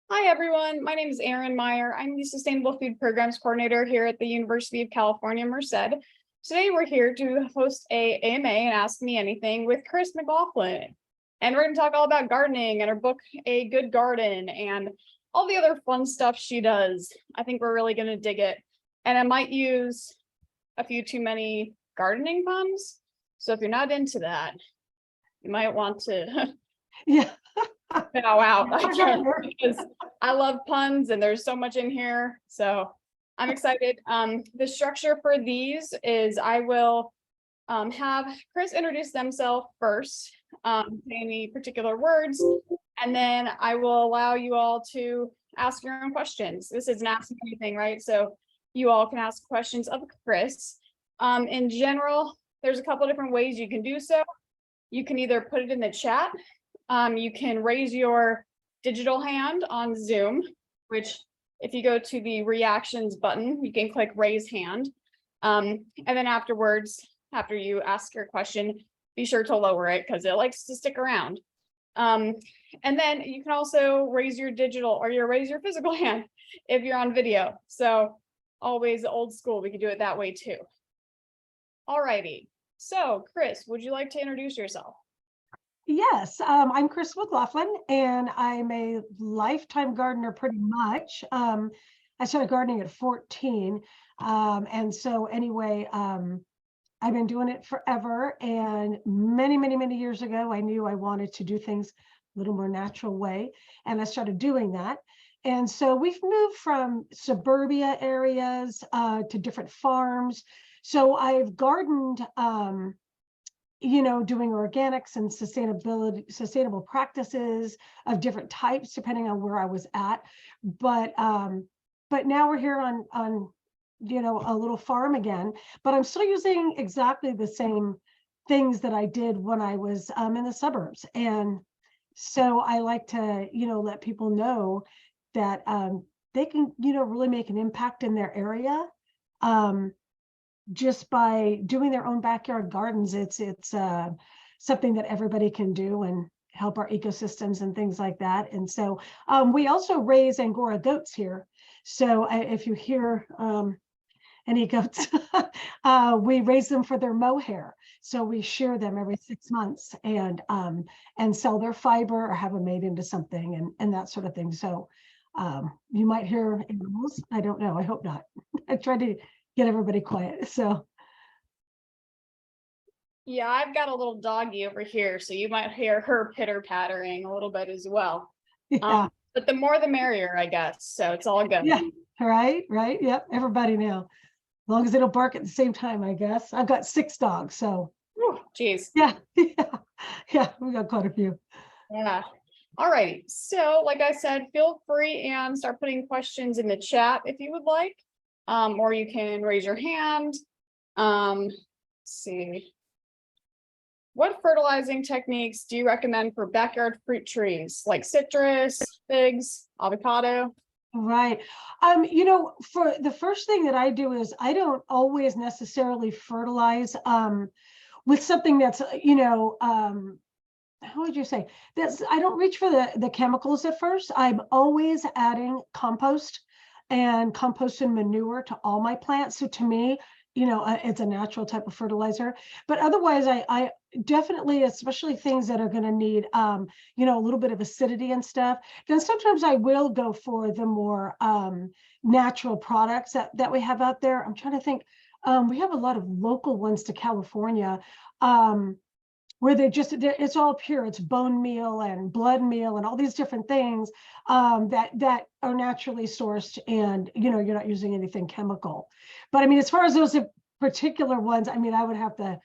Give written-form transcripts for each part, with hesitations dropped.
Hi, everyone. My name is Erin Meyer. I'm the Sustainable Food Programs Coordinator here at the University of California, Merced. Today, we're here to host a AMA and Ask Me Anything with Chris McLaughlin. And we're going to talk all about gardening and her book, A Good Garden, and all the other fun stuff she does. I think we're really going to dig it. And I might use a few too many gardening puns. So if you're not into that, you might want to Yeah. bow out because I love puns and there's so much in here. So I'm excited. The structure for these is I will have Chris introduce themselves first, say any particular words, and then I will allow you all to ask your own questions. This isn't asking anything, right? So you all can ask questions of Chris. In general, there's a couple different ways you can do so. You can either put it in the chat. You can raise your digital hand on Zoom, which if you go to the reactions button, you can click raise hand. And then afterwards, after you ask your question, be sure to lower it because it likes to stick around. And then you can also raise your digital or raise your physical hand if you're on video. So always old school, we can do it that way too. All righty. So Chris, would you like to introduce yourself? Yes, I'm Chris McLaughlin, and I'm a lifetime gardener pretty much. I started gardening at 14. And so anyway, I've been doing it forever. And many years ago, I knew I wanted to do things a little more natural way. And I started doing that. And so we've moved from suburbia areas to different farms. So I've gardened, doing organics and sustainable practices of different types, depending on where I was at. But now we're here on a little farm again, but I'm still using exactly the same things that I did when I was in the suburbs. And so I like to, let people know that they can, really make an impact in their area. Just by doing their own backyard gardens. It's something that everybody can do and help our ecosystems and things like that. And so we also raise Angora goats here. So if you hear any goats, we raise them for their mohair. So we shear them every 6 months and sell their fiber or have them made into something and that sort of thing. So you might hear animals. I don't know. I hope not. I try to get everybody quiet. So yeah, I've got a little doggy over here, so you might hear her pitter pattering a little bit as well. yeah. But the more the merrier, I guess. So it's all good. Yeah, right. Yep, everybody now. As long as they don't bark at the same time, I guess. I've got 6 dogs, so geez. yeah, yeah, we got quite a few. Yeah. All right. So like I said, feel free and start putting questions in the chat if you would like. Or you can raise your hand. Let's see. What fertilizing techniques do you recommend for backyard fruit trees like citrus, figs, avocado? Right. For the first thing that I do is I don't always necessarily fertilize with something that's, how would you say? I don't reach for the chemicals at first. I'm always adding compost and manure to all my plants. So to me, it's a natural type of fertilizer. But otherwise, I definitely, especially things that are going to need, a little bit of acidity and stuff. Then sometimes I will go for the more natural products that we have out there. I'm trying to think. We have a lot of local ones to California. Where it's all pure. It's bone meal and blood meal and all these different things that are naturally sourced, and you're not using anything chemical. But I mean, as far as those particular ones, I mean, I would have to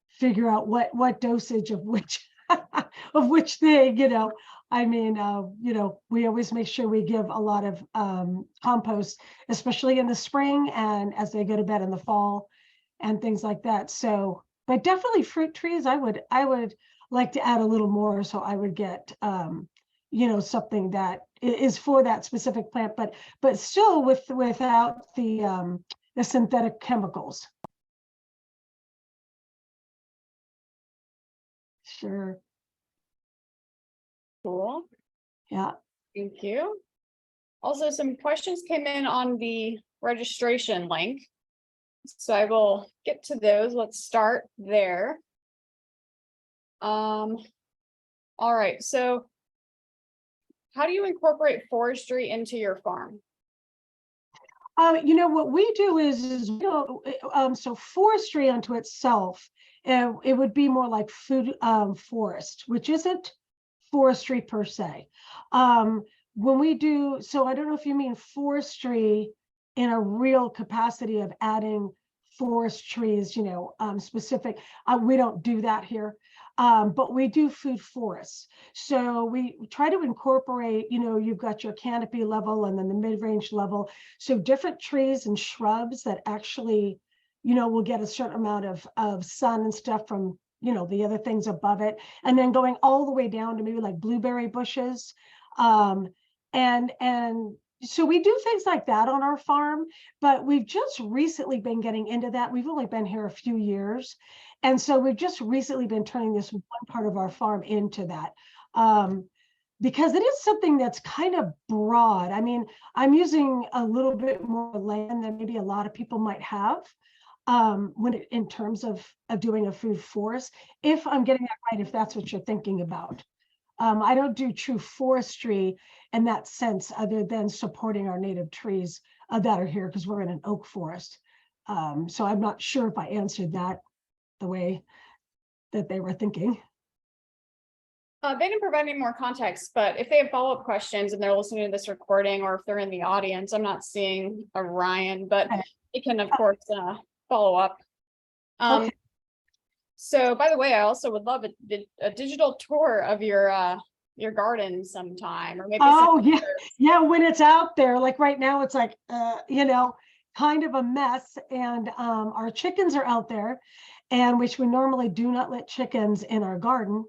figure out what dosage of which of which thing. I mean, we always make sure we give a lot of compost, especially in the spring and as they go to bed in the fall and things like that. So. But definitely fruit trees, I would like to add a little more. So I would get, something that is for that specific plant, but still without the synthetic chemicals. Sure. Cool. Yeah. Thank you. Also, some questions came in on the registration link. So I will get to those. Let's start there. All right, so how do you incorporate forestry into your farm? What we do is we don't, so forestry unto itself, it would be more like food forest, which isn't forestry per se. When we do, so I don't know if you mean forestry in a real capacity of adding forest trees, specific. We don't do that here. But we do food forests. So we try to incorporate, you've got your canopy level and then the mid-range level. So different trees and shrubs that actually, will get a certain amount of sun and stuff from, the other things above it. And then going all the way down to maybe like blueberry bushes. And so we do things like that on our farm, but we've just recently been getting into that. We've only been here a few years. And so we've just recently been turning this one part of our farm into that. Because it is something that's kind of broad. I mean, I'm using a little bit more land than maybe a lot of people might have in terms of doing a food forest, if I'm getting that right, if that's what you're thinking about. I don't do true forestry in that sense, other than supporting our native trees that are here, because we're in an oak forest. So I'm not sure if I answered that the way that they were thinking. They didn't provide any more context, but if they have follow-up questions and they're listening to this recording, or if they're in the audience, I'm not seeing a Ryan, but they can, of course, follow up. Okay. So, by the way, I also would love a digital tour of your garden sometime, or maybe. Oh yeah, when it's out there, like right now, it's like kind of a mess. And our chickens are out there, and which we normally do not let chickens in our garden.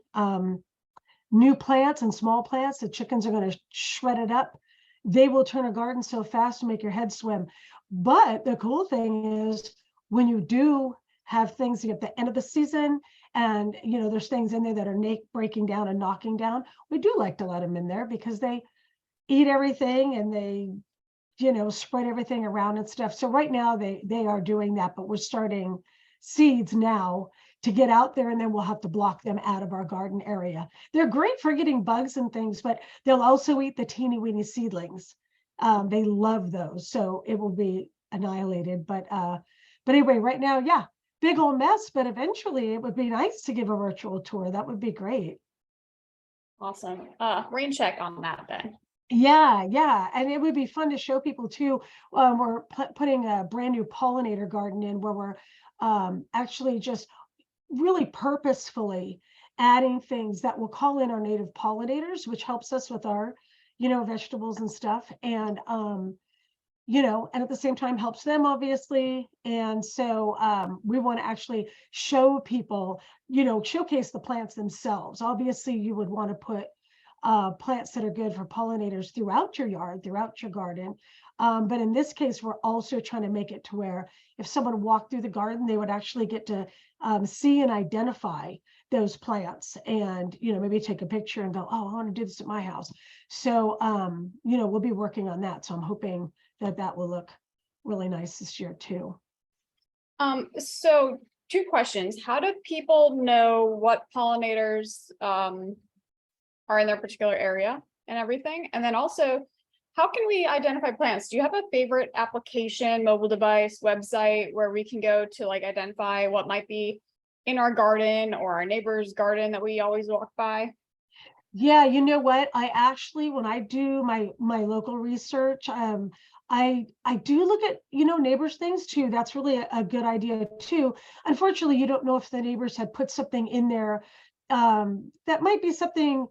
New plants and small plants, the chickens are going to shred it up. They will turn a garden so fast to make your head swim. But the cool thing is, when you do have things at the end of the season, and there's things in there that are breaking down and knocking down, we do like to let them in there because they eat everything and they spread everything around and stuff. So right now they are doing that, but we're starting seeds now to get out there, and then we'll have to block them out of our garden area. They're great for getting bugs and things, but they'll also eat the teeny weeny seedlings. They love those, so it will be annihilated. But anyway, right now, yeah, big old mess, but eventually it would be nice to give a virtual tour. That would be great. Awesome. Rain check on that then. Yeah. And it would be fun to show people too. We're putting a brand new pollinator garden in, where we're actually just really purposefully adding things that will call in our native pollinators, which helps us with our, vegetables and stuff. And, and at the same time helps them, obviously. And so we want to actually show people, showcase the plants themselves. Obviously, you would want to put plants that are good for pollinators throughout your yard, throughout your garden. But in this case, we're also trying to make it to where if someone walked through the garden, they would actually get to see and identify those plants, and maybe take a picture and go, oh, I want to do this at my house. So we'll be working on that. So I'm hoping that will look really nice this year too. So 2 questions. How do people know what pollinators are in their particular area and everything? And then also, how can we identify plants? Do you have a favorite application, mobile device, website where we can go to like identify what might be in our garden or our neighbor's garden that we always walk by? Yeah, you know what? I actually, when I do my local research, I do look at, neighbors' things too. That's really a good idea too. Unfortunately, you don't know if the neighbors had put something in there that might be something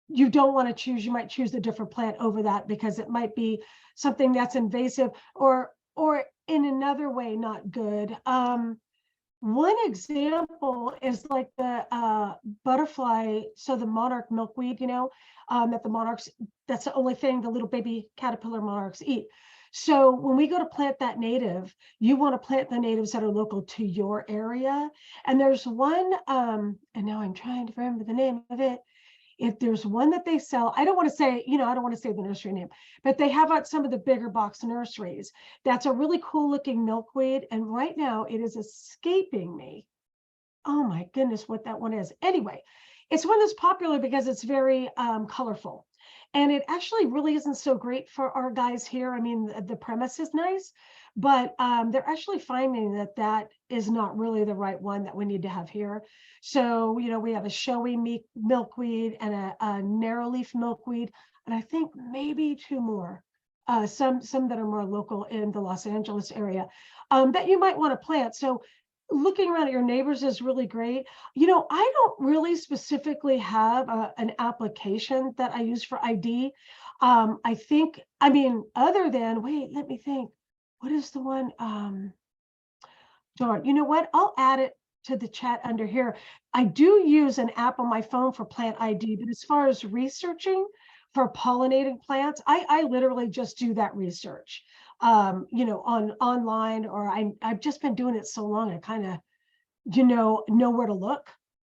you don't want to choose. You might choose a different plant over that because it might be something that's invasive or in another way not good. One example is like the butterfly, so the monarch milkweed, that the monarchs, that's the only thing the little baby caterpillar monarchs eat. So when we go to plant that native, you want to plant the natives that are local to your area. And there's one, and now I'm trying to remember the name of it. if there's one that they sell, I don't want to say, I don't want to say the nursery name, but they have at some of the bigger box nurseries. That's a really cool looking milkweed. And right now it is escaping me. Oh my goodness, what that one is. Anyway, it's one that's popular because it's very colorful. And it actually really isn't so great for our guys here. I mean, the premise is nice, but they're actually finding that that is not really the right one that we need to have here. So, we have a showy milkweed and a narrow leaf milkweed, and I think maybe two more, some that are more local in the Los Angeles area that you might want to plant. So looking around at your neighbors is really great. I don't really specifically have an application that I use for ID. Other than, wait, let me think. What is the one? Darn, you know what? I'll add it to the chat under here. I do use an app on my phone for plant ID, but as far as researching for pollinating plants, I literally just do that research. On online, or I've just been doing it so long, I kind of, know where to look.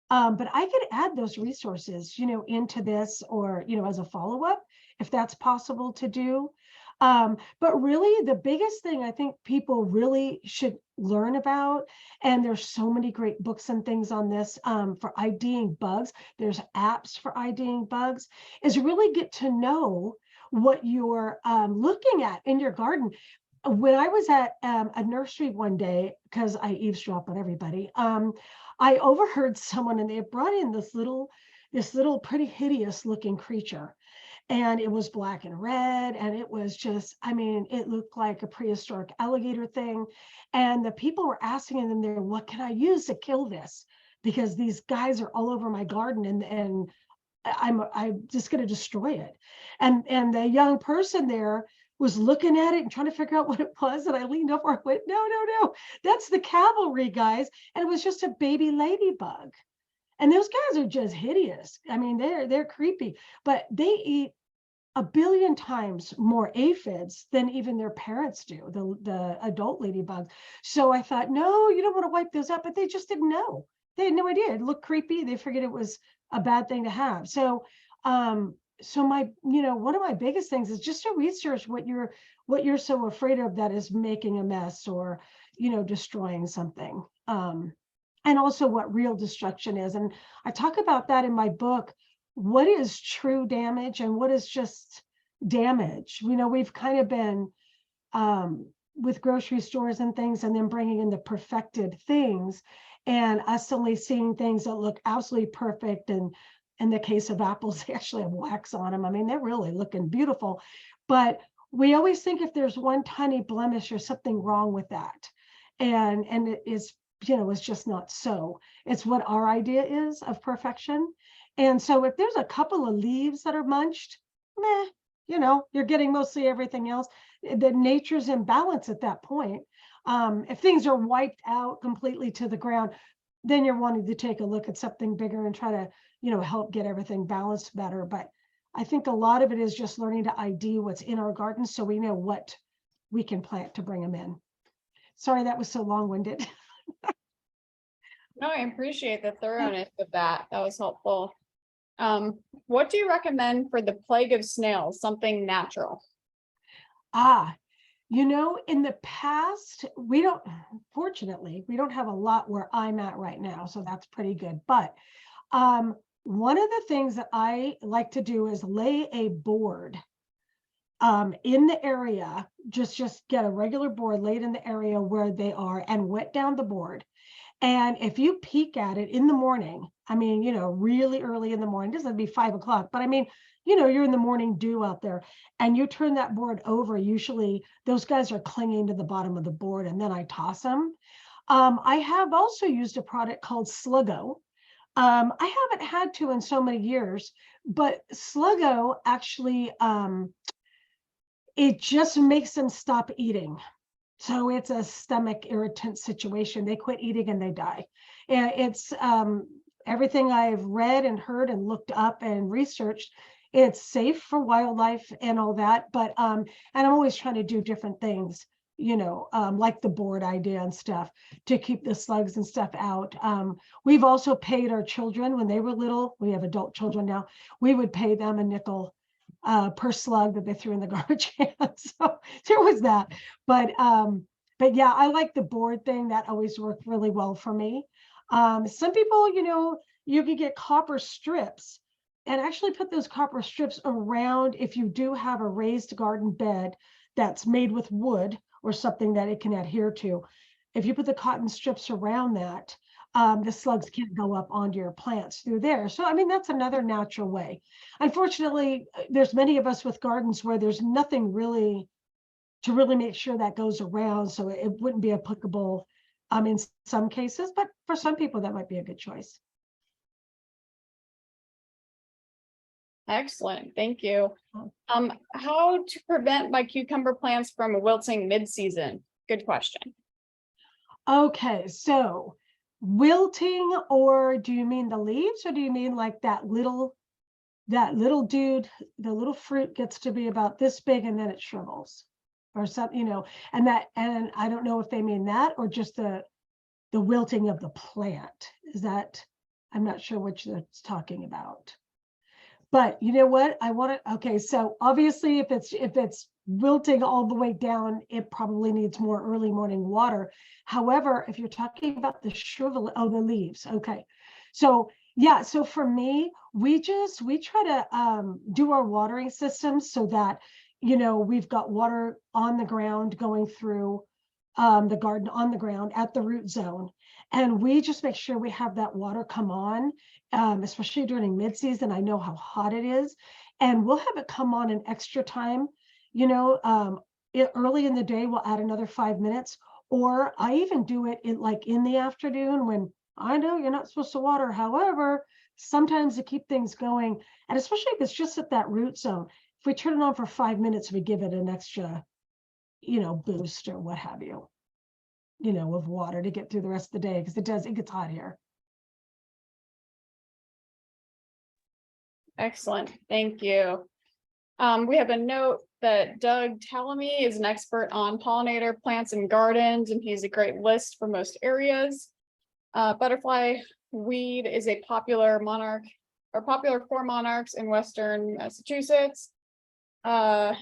But I could add those resources, into this, or, as a follow-up, if that's possible to do. But really the biggest thing I think people really should learn about, and there's so many great books and things on this for IDing bugs, there's apps for IDing bugs, is really get to know what you're looking at in your garden. When I was at a nursery one day, because I eavesdrop on everybody, I overheard someone, and they brought in this little pretty hideous looking creature. And it was black and red, and it was just, it looked like a prehistoric alligator thing. And the people were asking them there, what can I use to kill this? Because these guys are all over my garden, and I'm just going to destroy it. And the young person there was looking at it and trying to figure out what it was. And I leaned over and went, no, that's the cavalry, guys. And it was just a baby ladybug. And those guys are just hideous. They're creepy, but they eat 1 billion times more aphids than even their parents do, the adult ladybugs. So I thought, no, you don't want to wipe those up, but they just didn't know. They had no idea. It looked creepy. They figured it was a bad thing to have. So, my, one of my biggest things is just to research what you're so afraid of that is making a mess, or, destroying something. And also what real destruction is. And I talk about that in my book. What is true damage and what is just damage? We've kind of been with grocery stores and things, and then bringing in the perfected things, and us only seeing things that look absolutely perfect. And in the case of apples, they actually have wax on them. They're really looking beautiful. But we always think if there's one tiny blemish or something wrong with that. And it is, it's just not so. It's what our idea is of perfection. And so if there's a couple of leaves that are munched, meh, you're getting mostly everything else. The nature's in balance at that point. If things are wiped out completely to the ground, then you're wanting to take a look at something bigger and try to, help get everything balanced better. But I think a lot of it is just learning to ID what's in our garden, so we know what we can plant to bring them in. Sorry, that was so long-winded. No, I appreciate the thoroughness of that. That was helpful. What do you recommend for the plague of snails? Something natural. In the past, fortunately, we don't have a lot where I'm at right now, so that's pretty good. But one of the things that I like to do is lay a board in the area, just get a regular board laid in the area where they are, and wet down the board. And if you peek at it in the morning, really early in the morning, doesn't have to be 5 o'clock, but you're in the morning dew out there, and you turn that board over, usually those guys are clinging to the bottom of the board, and then I toss them. I have also used a product called Sluggo. I haven't had to in so many years, but Sluggo actually, it just makes them stop eating. So it's a stomach irritant situation. They quit eating and they die. And it's everything I've read and heard and looked up and researched. It's safe for wildlife and all that, but and I'm always trying to do different things like the board idea and stuff to keep the slugs and stuff out. We've also paid our children when they were little. We have adult children now. We would pay them a nickel per slug that they threw in the garbage can. So there was that. But yeah, I like the board thing. That always worked really well for me. Some people, you could get copper strips and actually put those copper strips around if you do have a raised garden bed that's made with wood or something that it can adhere to. If you put the cotton strips around that, the slugs can't go up onto your plants through there. So, I mean, that's another natural way. Unfortunately, there's many of us with gardens where there's nothing really to really make sure that goes around. So it wouldn't be applicable in some cases, but for some people that might be a good choice. Excellent, thank you. How to prevent my cucumber plants from wilting mid-season? Good question. Okay, so wilting, or do you mean the leaves, or do you mean like that little dude, the little fruit gets to be about this big and then it shrivels or something, and I don't know if they mean that or just the wilting of the plant. Is that, I'm not sure which that's talking about. But you know what? Okay, so obviously if it's wilting all the way down, it probably needs more early morning water. However, if you're talking about the the leaves, okay. So yeah, so for me, we try to do our watering systems so that, we've got water on the ground going through the garden on the ground at the root zone. And we just make sure we have that water come on, especially during mid-season. I know how hot it is. And we'll have it come on an extra time, early in the day, we'll add another 5 minutes. Or I even do it in the afternoon when I know you're not supposed to water. However, sometimes to keep things going, and especially if it's just at that root zone, if we turn it on for 5 minutes, we give it an extra boost or what have you, of water to get through the rest of the day, because it gets hot here. Excellent, thank you. We have a note that Doug Tallamy is an expert on pollinator plants and gardens, and he's a great list for most areas. Butterfly weed is a popular for monarchs in Western Massachusetts. Let's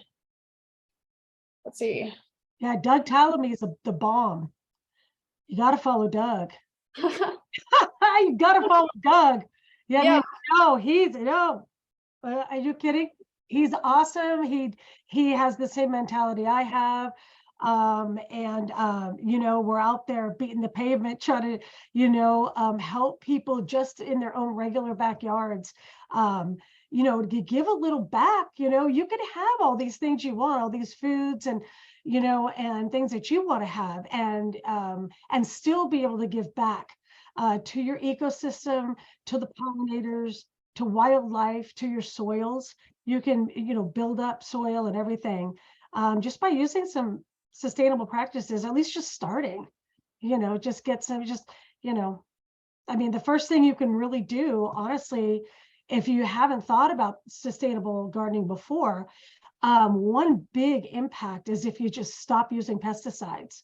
see. Yeah, Doug Tallamy is the bomb. You got to follow Doug. You got to follow Doug. Yeah, yeah. Are you kidding? He's awesome. He has the same mentality I have. We're out there beating the pavement, trying to, help people just in their own regular backyards. To give a little back. You can have all these things you want, all these foods and and things that you want to have, and still be able to give back to your ecosystem, to the pollinators, to wildlife, to your soils. You can build up soil and everything just by using some sustainable practices, at least just starting, just get some, I mean, the first thing you can really do, honestly, if you haven't thought about sustainable gardening before, one big impact is if you just stop using pesticides.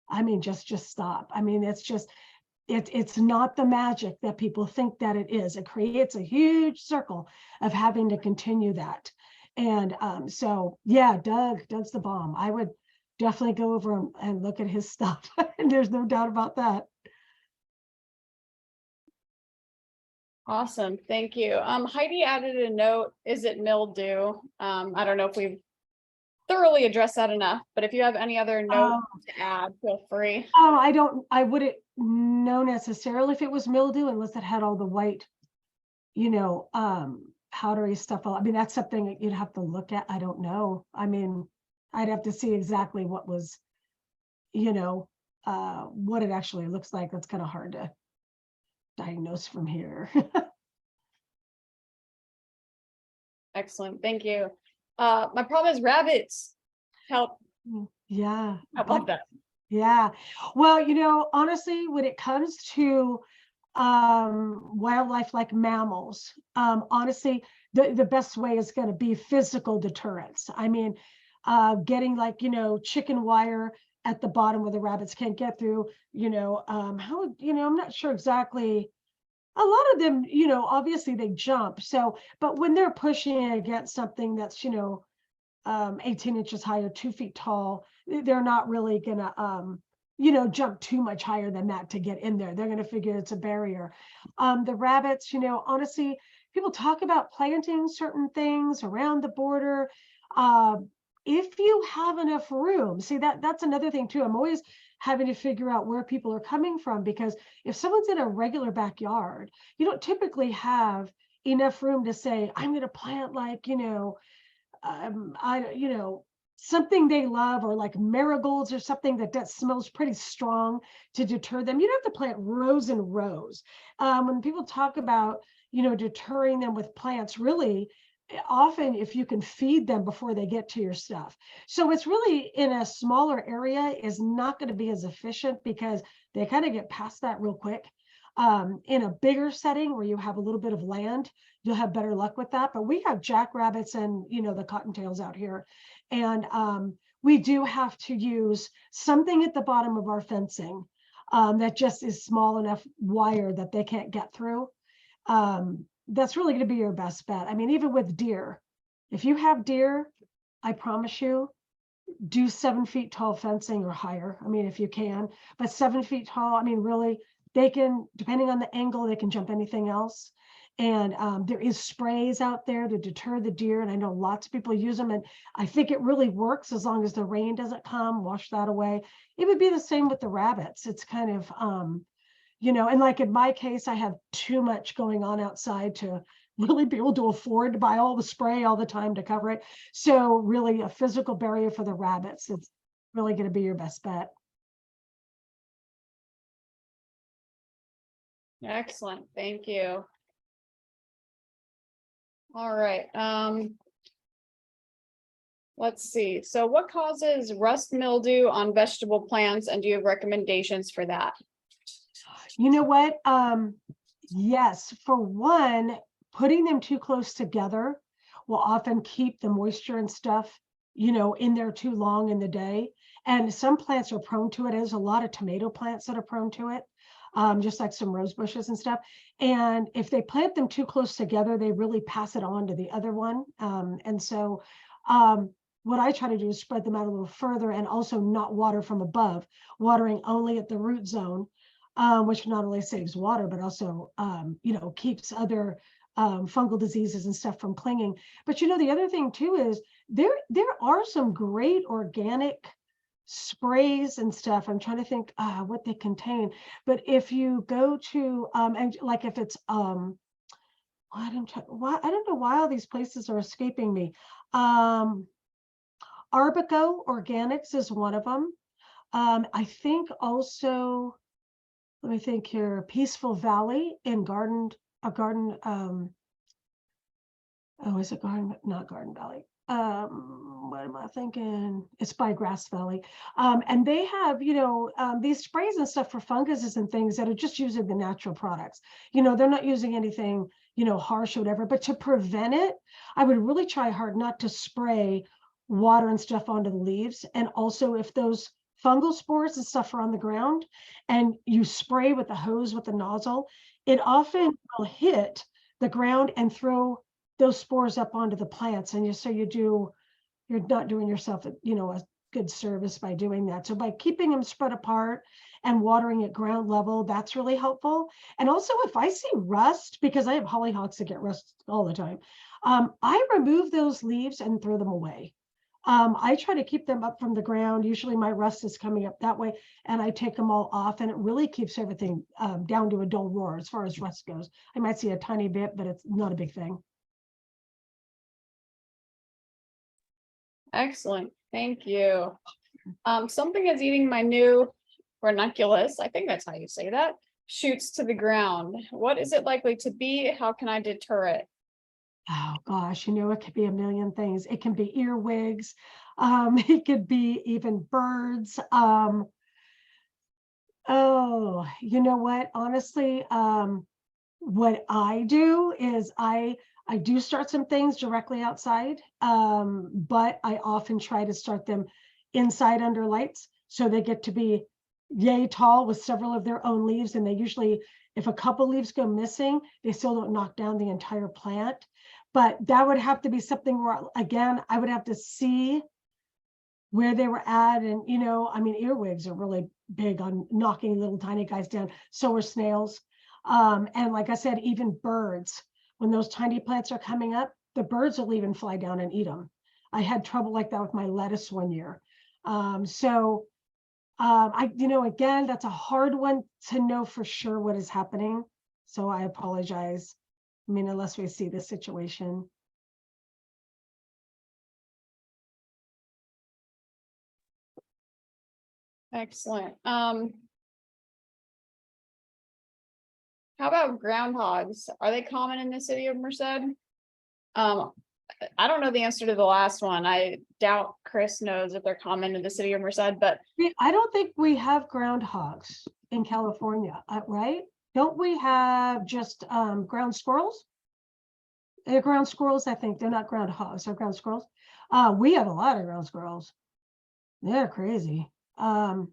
I mean, just stop. I mean, it's not the magic that people think that it is. It creates a huge circle of having to continue that. And so, yeah, Doug's the bomb. I would definitely go over and look at his stuff. And there's no doubt about that. Awesome, thank you. Heidi added a note, is it mildew? I don't know if we've thoroughly addressed that enough, but if you have any other notes to add, feel free. I wouldn't know necessarily if it was mildew unless it had all the white, powdery stuff. I mean, that's something that you'd have to look at. I don't know. I mean, I'd have to see exactly what was, what it actually looks like. That's kind of hard to diagnose from here. Excellent, thank you. My problem is rabbits. Help. Yeah, I love that. Yeah, well, honestly, when it comes to wildlife like mammals, honestly, the best way is going to be physical deterrence. I mean, getting like chicken wire at the bottom where the rabbits can't get through, how, I'm not sure exactly. A lot of them, obviously they jump. So, but when they're pushing against something that's, 18 inches high or 2 feet tall, they're not really gonna, jump too much higher than that to get in there. They're gonna figure it's a barrier. The rabbits, honestly, people talk about planting certain things around the border. If you have enough room, see that's another thing too. I'm always having to figure out where people are coming from, because if someone's in a regular backyard, you don't typically have enough room to say, I'm going to plant like, something they love, or like marigolds or something that smells pretty strong to deter them. You don't have to plant rows and rows. When people talk about, deterring them with plants, really, often if you can feed them before they get to your stuff. So it's really, in a smaller area, is not going to be as efficient, because they kind of get past that real quick. In a bigger setting where you have a little bit of land, you'll have better luck with that. But we have jackrabbits and, the cottontails out here. And we do have to use something at the bottom of our fencing that just is small enough wire that they can't get through. That's really going to be your best bet. I mean, even with deer, if you have deer, I promise you, do 7 feet tall fencing or higher. I mean, if you can, but 7 feet tall, I mean, really, they can, depending on the angle, they can jump anything else. And there is sprays out there to deter the deer. And I know lots of people use them. And I think it really works as long as the rain doesn't come, wash that away. It would be the same with the rabbits. It's kind of, and like in my case, I have too much going on outside to really be able to afford to buy all the spray all the time to cover it. So really a physical barrier for the rabbits, it's really going to be your best bet. Excellent. Thank you. All right. Let's see. So what causes rust mildew on vegetable plants, and do you have recommendations for that? You know what? Yes, for one, putting them too close together will often keep the moisture and stuff, in there too long in the day. And some plants are prone to it. There's a lot of tomato plants that are prone to it, just like some rose bushes and stuff. And if they plant them too close together, they really pass it on to the other one. And so what I try to do is spread them out a little further, and also not water from above, watering only at the root zone. Which not only saves water, but also, keeps other fungal diseases and stuff from clinging. But the other thing too is there are some great organic sprays and stuff. I'm trying to think what they contain. But if you go to and like if it's I don't know why all these places are escaping me. Arbico Organics is one of them. I think also, let me think here, Peaceful Valley in is it Garden, not Garden Valley. What am I thinking? It's by Grass Valley. And they have, these sprays and stuff for funguses and things that are just using the natural products. They're not using anything, harsh or whatever, but to prevent it, I would really try hard not to spray water and stuff onto the leaves. And also, if those fungal spores and stuff are on the ground and you spray with the hose with the nozzle, it often will hit the ground and throw those spores up onto the plants. And you're not doing yourself a good service by doing that. So by keeping them spread apart and watering at ground level, that's really helpful. And also, if I see rust, because I have hollyhocks that get rust all the time, I remove those leaves and throw them away. I try to keep them up from the ground. Usually my rust is coming up that way, and I take them all off, and it really keeps everything down to a dull roar as far as rust goes. I might see a tiny bit, but it's not a big thing. Excellent. Thank you. Something is eating my new ranunculus, I think that's how you say that, shoots to the ground. What is it likely to be? How can I deter it? Oh gosh, it could be a million things. It can be earwigs. It could be even birds. Oh, you know what? Honestly, what I do is I do start some things directly outside, but I often try to start them inside under lights. So they get to be yay tall with several of their own leaves. And they usually, if a couple leaves go missing, they still don't knock down the entire plant. But that would have to be something where, again, I would have to see where they were at. And, you know, I mean, earwigs are really big on knocking little tiny guys down. So are snails. And like I said, even birds, when those tiny plants are coming up, the birds will even fly down and eat them. I had trouble like that with my lettuce one year. You know, again, that's a hard one to know for sure what is happening. So I apologize. I mean, unless we see the situation. Excellent. How about groundhogs? Are they common in the city of Merced? I don't know the answer to the last one. I doubt Chris knows if they're common in the city of Merced, but I don't think we have groundhogs in California, right? Don't we have just ground squirrels? They're ground squirrels, I think. They're not groundhogs, they're ground squirrels. We have a lot of ground squirrels. They're crazy. You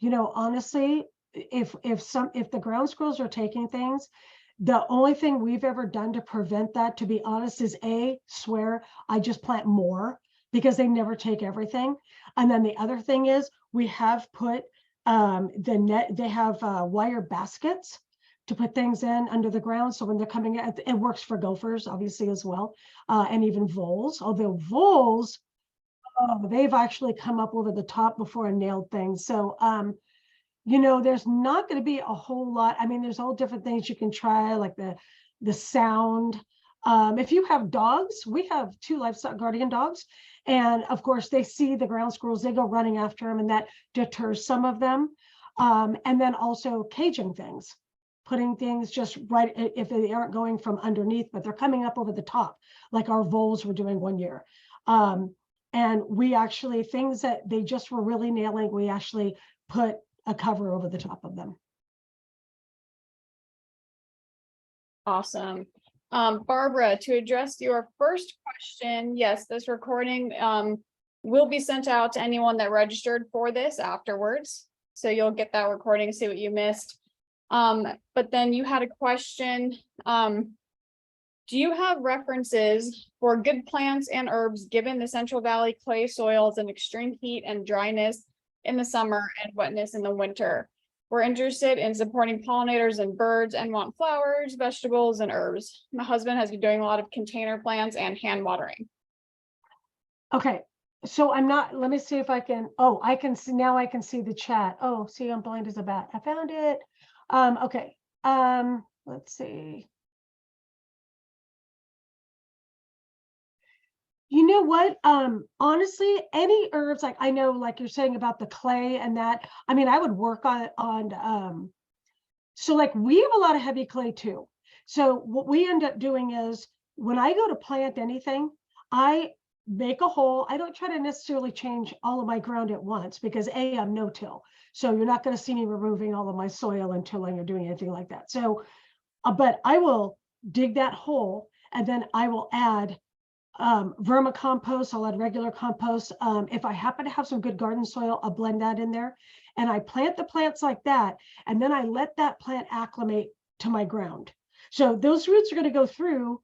know, honestly, if the ground squirrels are taking things, the only thing we've ever done to prevent that, to be honest, is swear I just plant more, because they never take everything. And then the other thing is we have put the net, they have wire baskets to put things in under the ground. So when they're coming out, it works for gophers, obviously, as well. And even voles, although voles, they've actually come up over the top before and nailed things. So, you know, there's not going to be a whole lot. I mean, there's all different things you can try, like the sound. If you have dogs, we have 2 livestock guardian dogs. And of course, they see the ground squirrels, they go running after them, and that deters some of them. And then also caging things, putting things just right, if they aren't going from underneath, but they're coming up over the top, like our voles were doing one year. And we actually, things that they just were really nailing, we actually put a cover over the top of them. awesome. Barbara, to address your first question, yes, this recording will be sent out to anyone that registered for this afterwards. So you'll get that recording, see what you missed. But then you had a question. Do you have references for good plants and herbs given the Central Valley clay soils and extreme heat and dryness in the summer and wetness in the winter? We're interested in supporting pollinators and birds and want flowers, vegetables, and herbs. My husband has been doing a lot of container plants and hand watering. Okay, so let me see if I can, I can see, now I can see the chat. Oh, see, I'm blind as a bat. I found it. Okay, let's see. You know what? Honestly, any herbs, like I know, like you're saying about the clay and that, I mean, I would work on so like we have a lot of heavy clay too. So what we end up doing is when I go to plant anything, I make a hole. I don't try to necessarily change all of my ground at once, because I'm no-till. So you're not going to see me removing all of my soil and tilling or doing anything like that. So, but I will dig that hole, and then I will add vermicompost. I'll add regular compost. If I happen to have some good garden soil, I'll blend that in there, and I plant the plants like that. And then I let that plant acclimate to my ground. So those roots are going to go through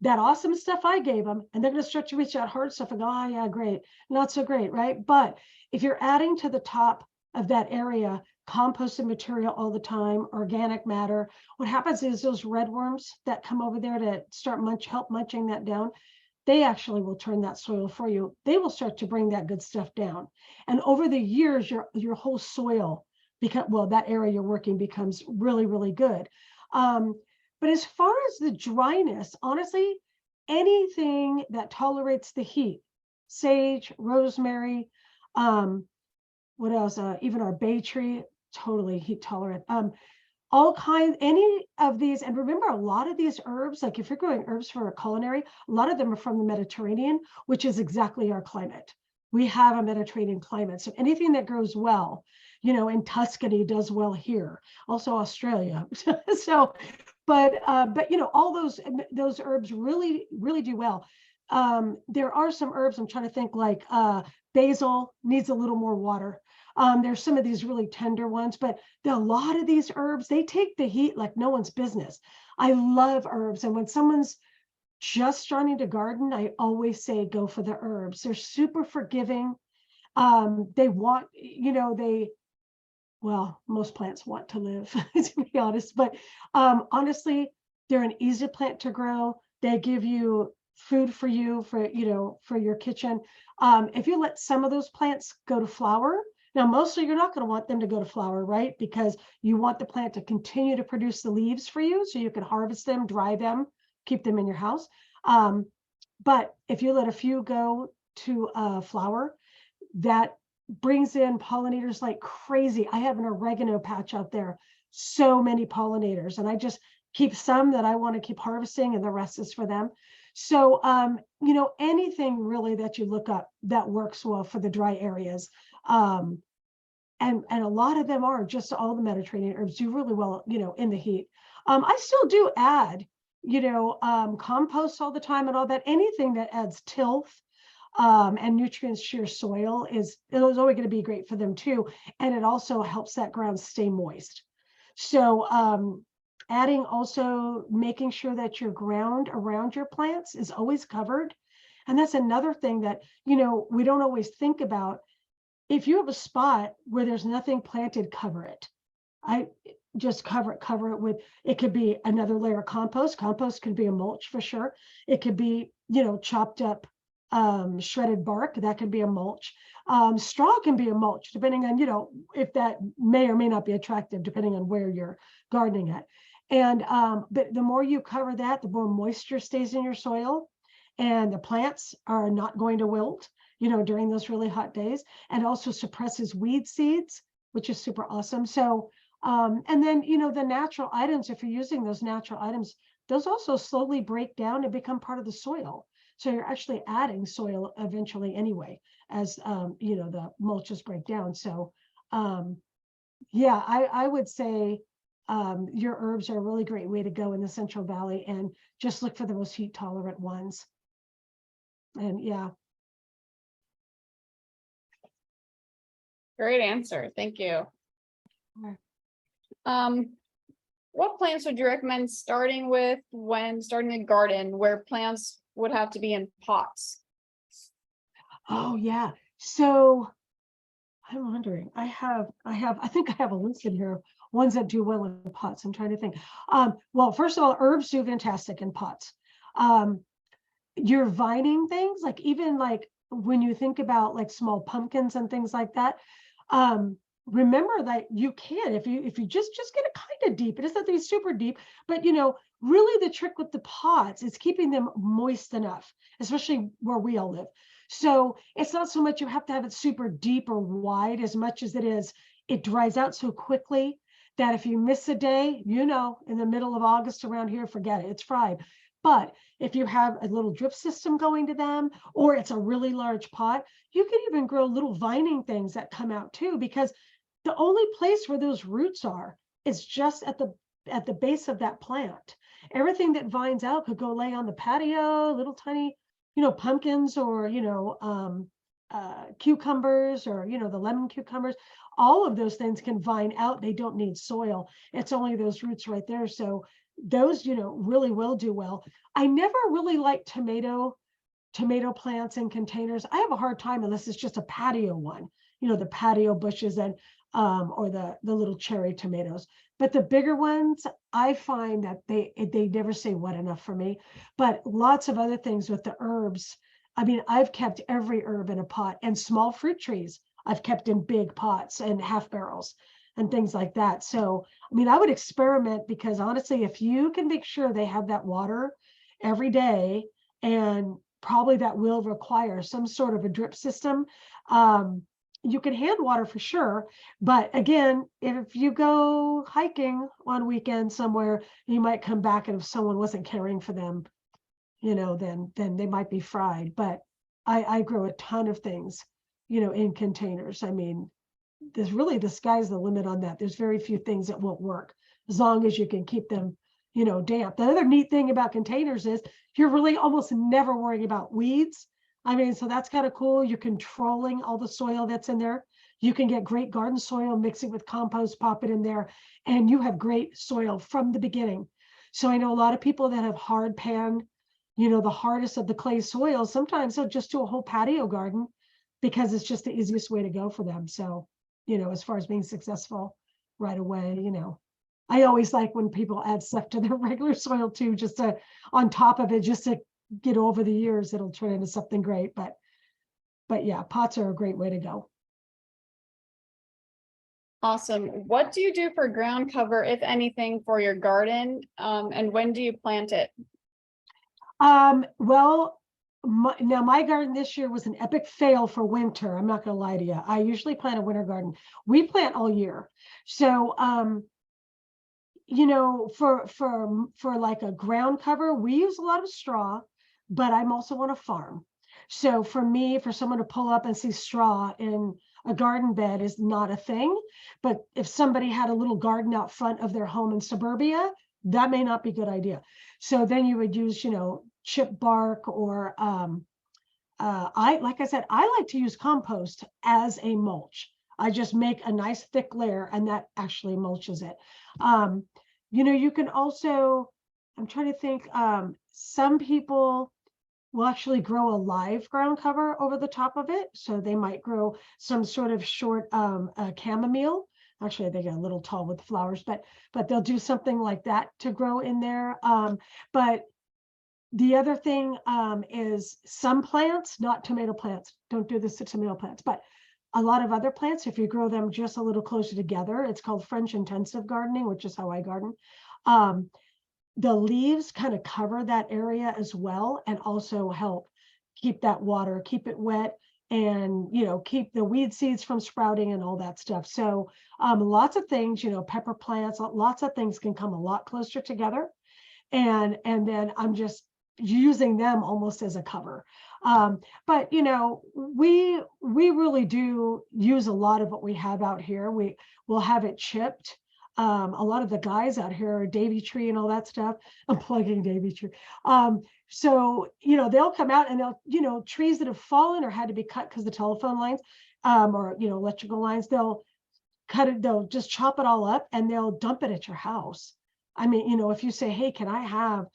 that awesome stuff I gave them, and they're going to start to reach out hard stuff and go, oh yeah, great, not so great, right? But if you're adding to the top of that area composted material all the time, organic matter, what happens is those redworms that come over there to start help munching that down, they actually will turn that soil for you. They will start to bring that good stuff down. And over the years, your whole soil, that area you're working becomes really, really good. But as far as the dryness, honestly, anything that tolerates the heat, sage, rosemary, what else? Even our bay tree, totally heat tolerant. All kinds, any of these, and remember, a lot of these herbs, like if you're growing herbs for a culinary, a lot of them are from the Mediterranean, which is exactly our climate. We have a Mediterranean climate. So anything that grows well, you know, in Tuscany does well here, also Australia. So, but you know, all those herbs really, really do well. there are some herbs, I'm trying to think, like basil needs a little more water. There's some of these really tender ones, but a lot of these herbs, they take the heat like no one's business. I love herbs. And when someone's just starting to garden, I always say, go for the herbs. They're super forgiving. They want, well, most plants want to live, to be honest, but honestly, they're an easy plant to grow. They give you food for you, for your kitchen. If you let some of those plants go to flower, now mostly you're not going to want them to go to flower, right? Because you want the plant to continue to produce the leaves for you so you can harvest them, dry them, keep them in your house. But if you let a few go to flower, that brings in pollinators like crazy. I have an oregano patch out there, so many pollinators, and I just keep some that I want to keep harvesting, and the rest is for them. So, anything really that you look up that works well for the dry areas. And a lot of them are just all the Mediterranean herbs do really well, in the heat. I still do add, compost all the time and all that. Anything that adds tilth and nutrients to your soil is always going to be great for them too. And it also helps that ground stay moist. So adding, also making sure that your ground around your plants is always covered. And that's another thing that, we don't always think about. If you have a spot where there's nothing planted, cover it. I just cover it with, it could be another layer of compost. Compost could be a mulch for sure. It could be, chopped up shredded bark, that can be a mulch. Straw can be a mulch, depending on, if that may or may not be attractive, depending on where you're gardening at. And but the more you cover that, the more moisture stays in your soil, and the plants are not going to wilt, during those really hot days, and also suppresses weed seeds, which is super awesome. So, and then, the natural items, if you're using those natural items, those also slowly break down and become part of the soil. So you're actually adding soil eventually anyway, as, the mulches break down. So, yeah, I would say your herbs are a really great way to go in the Central Valley, and just look for the most heat tolerant ones. And yeah. Great answer. Thank you. What plants would you recommend starting with when starting a garden where plants would have to be in pots? Oh yeah. So I'm wondering, I think I have a list in here, ones that do well in pots. I'm trying to think. Well, first of all, herbs do fantastic in pots. Your vining things, like even like when you think about like small pumpkins and things like that, remember that you can, if you just get it kind of deep, it doesn't have to be super deep, but really the trick with the pots is keeping them moist enough, especially where we all live. So it's not so much you have to have it super deep or wide as much as it dries out so quickly that if you miss a day, in the middle of August around here, forget it, it's fried. But if you have a little drip system going to them, or it's a really large pot, you can even grow little vining things that come out too, because the only place where those roots are is just at the base of that plant. Everything that vines out could go lay on the patio, little tiny, pumpkins, or, cucumbers, or, the lemon cucumbers. All of those things can vine out. They don't need soil. It's only those roots right there. So those, really will do well. I never really like tomato plants in containers. I have a hard time unless it's just a patio one, the patio bushes, and or the little cherry tomatoes. But the bigger ones, I find that they never say wet enough for me. But lots of other things with the herbs. I mean, I've kept every herb in a pot, and small fruit trees I've kept in big pots and half barrels and things like that. So, I mean, I would experiment, because honestly, if you can make sure they have that water every day, and probably that will require some sort of a drip system. You can hand water for sure, but again, if you go hiking on weekend somewhere, you might come back, and if someone wasn't caring for them, then they might be fried. But I grow a ton of things, in containers. I mean, the sky's the limit on that. There's very few things that won't work, as long as you can keep them, damp. The other neat thing about containers is you're really almost never worrying about weeds. I mean, so that's kind of cool. You're controlling all the soil that's in there. You can get great garden soil, mix it with compost, pop it in there, and you have great soil from the beginning. So I know a lot of people that have hard pan, the hardest of the clay soil, sometimes they'll just do a whole patio garden because it's just the easiest way to go for them. So, as far as being successful right away, I always like when people add stuff to their regular soil too, just to on top of it, just to get over the years, it'll turn into something great. But yeah, pots are a great way to go. Awesome. What do you do for ground cover, if anything, for your garden? And when do you plant it? Well, now my garden this year was an epic fail for winter. I'm not going to lie to you. I usually plant a winter garden. We plant all year. So, for like a ground cover, we use a lot of straw, but I'm also on a farm. So for me, for someone to pull up and see straw in a garden bed is not a thing. But if somebody had a little garden out front of their home in suburbia, that may not be a good idea. So then you would use, chip bark or like I said, I like to use compost as a mulch. I just make a nice thick layer and that actually mulches it. You can also, I'm trying to think, some people will actually grow a live ground cover over the top of it. So they might grow some sort of short chamomile. Actually, they get a little tall with the flowers, but they'll do something like that to grow in there. But the other thing is some plants, not tomato plants, don't do this to tomato plants, but a lot of other plants, if you grow them just a little closer together, it's called French intensive gardening, which is how I garden. The leaves kind of cover that area as well and also help keep that water, keep it wet, and keep the weed seeds from sprouting and all that stuff. So lots of things, pepper plants, lots of things can come a lot closer together. And then I'm just using them almost as a cover. But we really do use a lot of what we have out here. We will have it chipped. A lot of the guys out here are Davy tree and all that stuff. I'm plugging Davy tree. So they'll come out and they'll trees that have fallen or had to be cut because the telephone lines or electrical lines, they'll cut it, they'll just chop it all up and they'll dump it at your house. I mean, if you say, hey, can I have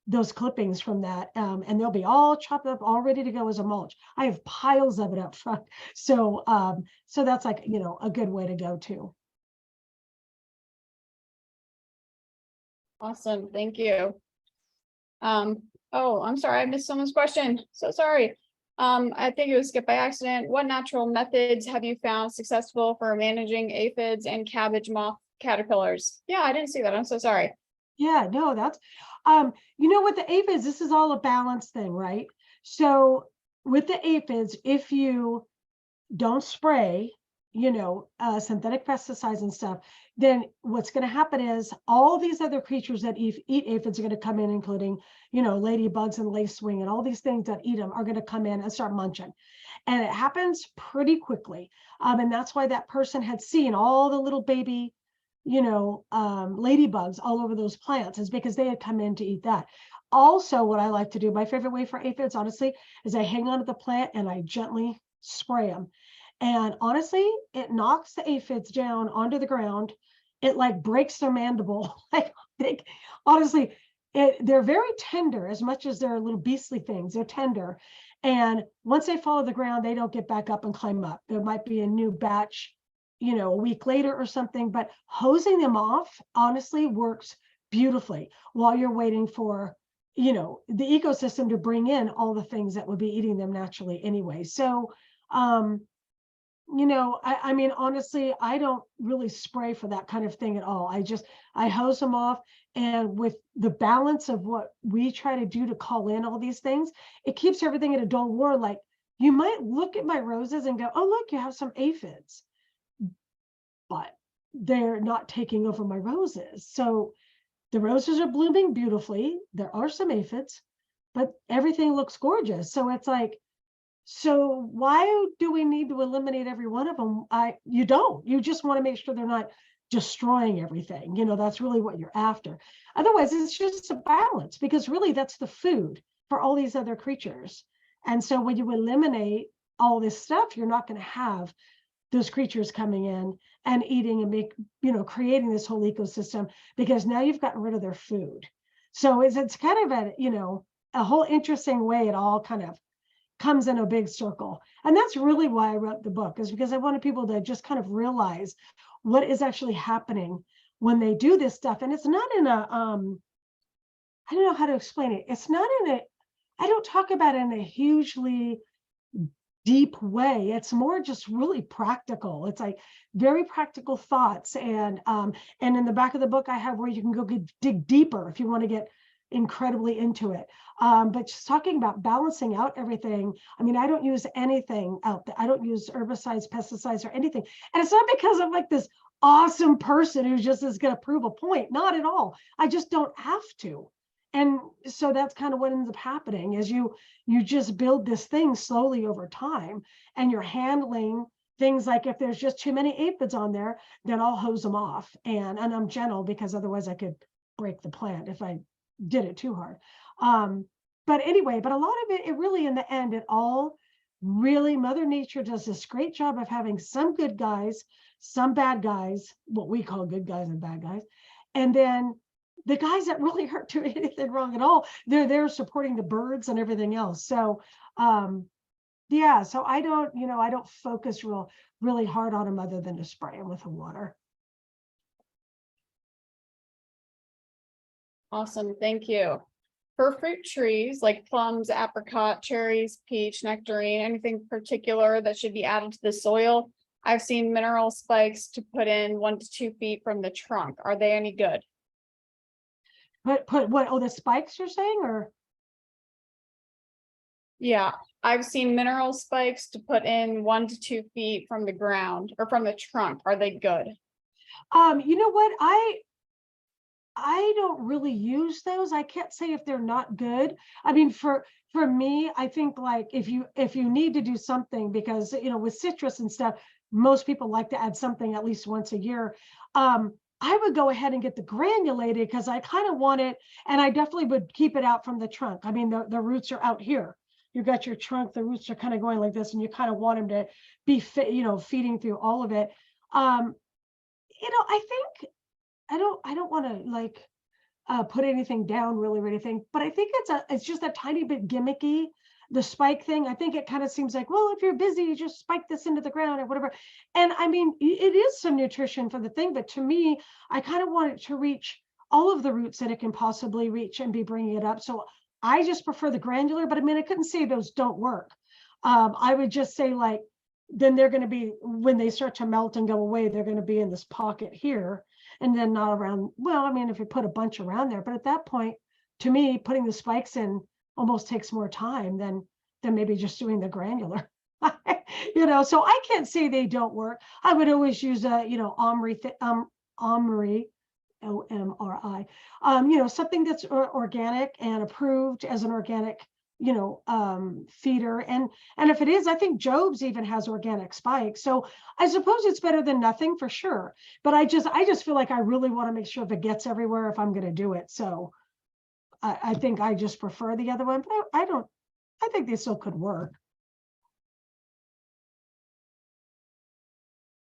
those clippings from that? And they'll be all chopped up, all ready to go as a mulch. I have piles of it up front. So so that's like, a good way to go too. Awesome. Thank you. Oh, I'm sorry. I missed someone's question. So sorry. I think it was skipped by accident. What natural methods have you found successful for managing aphids and cabbage moth caterpillars? Yeah, I didn't see that. I'm so sorry. Yeah, no, that's, with the aphids, this is all a balance thing, right? So with the aphids, if you don't spray, synthetic pesticides and stuff, then what's going to happen is all these other creatures that eat aphids are going to come in, including, ladybugs and lacewing and all these things that eat them are going to come in and start munching. And it happens pretty quickly. And that's why that person had seen all the little baby, ladybugs all over those plants, is because they had come in to eat that. Also, what I like to do, my favorite way for aphids, honestly, is I hang onto the plant and I gently spray them. And honestly, it knocks the aphids down onto the ground. It like breaks their mandible. I think, honestly, they're very tender as much as they're little beastly things. They're tender. And once they fall to the ground, they don't get back up and climb up. There might be a new batch, a week later or something, but hosing them off honestly works beautifully while you're waiting for, the ecosystem to bring in all the things that would be eating them naturally anyway. So, I mean, honestly, I don't really spray for that kind of thing at all. I hose them off. And with the balance of what we try to do to call in all these things, it keeps everything at a dull war. Like you might look at my roses and go, oh, look, you have some aphids, but they're not taking over my roses. So the roses are blooming beautifully. There are some aphids, but everything looks gorgeous. So it's like, so why do we need to eliminate every one of them? You don't. You just want to make sure they're not destroying everything. That's really what you're after. Otherwise, it's just a balance, because really that's the food for all these other creatures. And so when you eliminate all this stuff, you're not going to have those creatures coming in and eating and creating this whole ecosystem, because now you've gotten rid of their food. So it's kind of a whole interesting way it all kind of comes in a big circle. And that's really why I wrote the book, is because I wanted people to just kind of realize what is actually happening when they do this stuff. And it's not in a, I don't know how to explain it. It's not I don't talk about it in a hugely deep way. It's more just really practical. It's like very practical thoughts. And in the back of the book, I have where you can go dig deeper if you want to get incredibly into it. But just talking about balancing out everything. I mean, I don't use anything out there. I don't use herbicides, pesticides, or anything. And it's not because I'm like this awesome person who just is going to prove a point. Not at all. I just don't have to. And so that's kind of what ends up happening, is you just build this thing slowly over time, and you're handling things like, if there's just too many aphids on there, then I'll hose them off. And I'm gentle, because otherwise I could break the plant if I did it too hard. But anyway, but a lot of it really, in the end, it all really, Mother Nature does this great job of having some good guys, some bad guys, what we call good guys and bad guys. And then the guys that really aren't doing anything wrong at all, they're there supporting the birds and everything else. So yeah, so I don't focus really hard on them, other than to spray them with the water. Awesome, thank you. For fruit trees like plums, apricot, cherries, peach, nectarine, anything particular that should be added to the soil, I've seen mineral spikes to put in 1 to 2 feet from the trunk. Are they any good? Put what? Oh, the spikes you're saying, or? Yeah, I've seen mineral spikes to put in 1 to 2 feet from the ground or from the trunk. Are they good? You know what? I don't really use those. I can't say if they're not good. I mean, for me, I think, like, if you need to do something, because with citrus and stuff, most people like to add something at least once a year. I would go ahead and get the granulated, because I kind of want it, and I definitely would keep it out from the trunk. I mean, the roots are out here. You got your trunk, the roots are kind of going like this, and you kind of want them to be feeding through all of it. I think I don't want to like put anything down really or anything, but I think it's just a tiny bit gimmicky. The spike thing, I think it kind of seems like, well, if you're busy, you just spike this into the ground or whatever. And I mean, it is some nutrition for the thing, but to me, I kind of want it to reach all of the roots that it can possibly reach and be bringing it up. So I just prefer the granular, but I mean, I couldn't say those don't work. I would just say, like, then they're going to be, when they start to melt and go away, they're going to be in this pocket here, and then not around. Well, I mean, if you put a bunch around there, but at that point, to me, putting the spikes in almost takes more time than maybe just doing the granular. So I can't say they don't work. I would always use a OMRI, OMRI, something that's organic and approved as an organic feeder. And if it is, I think Job's even has organic spikes. So I suppose it's better than nothing, for sure. But I just feel like I really want to make sure if it gets everywhere, if I'm going to do it. So I think I just prefer the other one, but I think they still could work.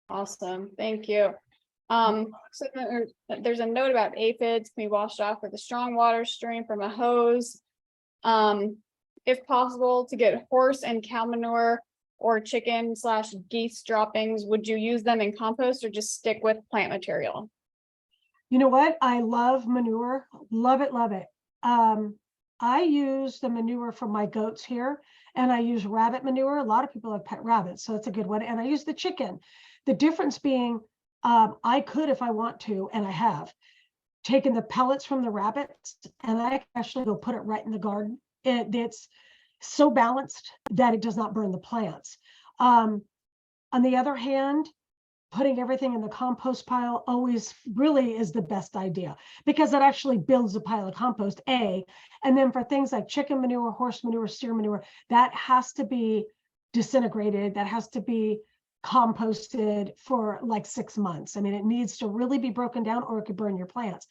Awesome, thank you. So there's a note about aphids can be washed off with a strong water stream from a hose. If possible, to get horse and cow manure or chicken/geese droppings, would you use them in compost or just stick with plant material? You know what? I love manure. Love it, love it. I use the manure from my goats here, and I use rabbit manure. A lot of people have pet rabbits, so it's a good one. And I use the chicken. The difference being, I could, if I want to, and I have, taken the pellets from the rabbits, and I actually go put it right in the garden. It's so balanced that it does not burn the plants. On the other hand, putting everything in the compost pile always really is the best idea, because it actually builds a pile of compost, and then for things like chicken manure, horse manure, steer manure, that has to be disintegrated. That has to be composted for like 6 months. I mean, it needs to really be broken down or it could burn your plants.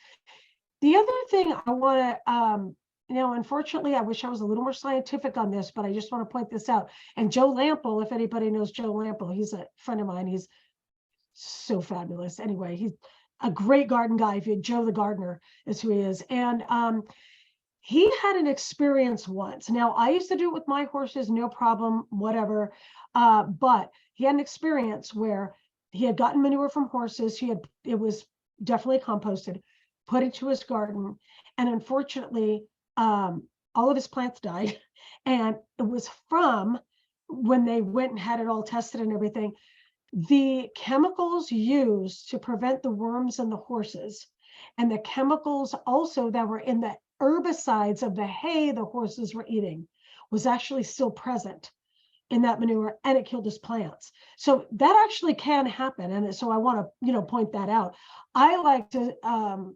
The other thing I want to, unfortunately, I wish I was a little more scientific on this, but I just want to point this out. And Joe Lample, if anybody knows Joe Lample, he's a friend of mine. He's so fabulous. Anyway, he's a great garden guy. If you Joe the Gardener is who he is. And he had an experience once. Now, I used to do it with my horses, no problem, whatever. But he had an experience where he had gotten manure from horses. It was definitely composted, put it to his garden. And unfortunately, all of his plants died. And it was from when they went and had it all tested and everything, the chemicals used to prevent the worms in the horses and the chemicals also that were in the herbicides of the hay the horses were eating was actually still present in that manure, and it killed his plants. So that actually can happen. And so I want to, point that out. I like to,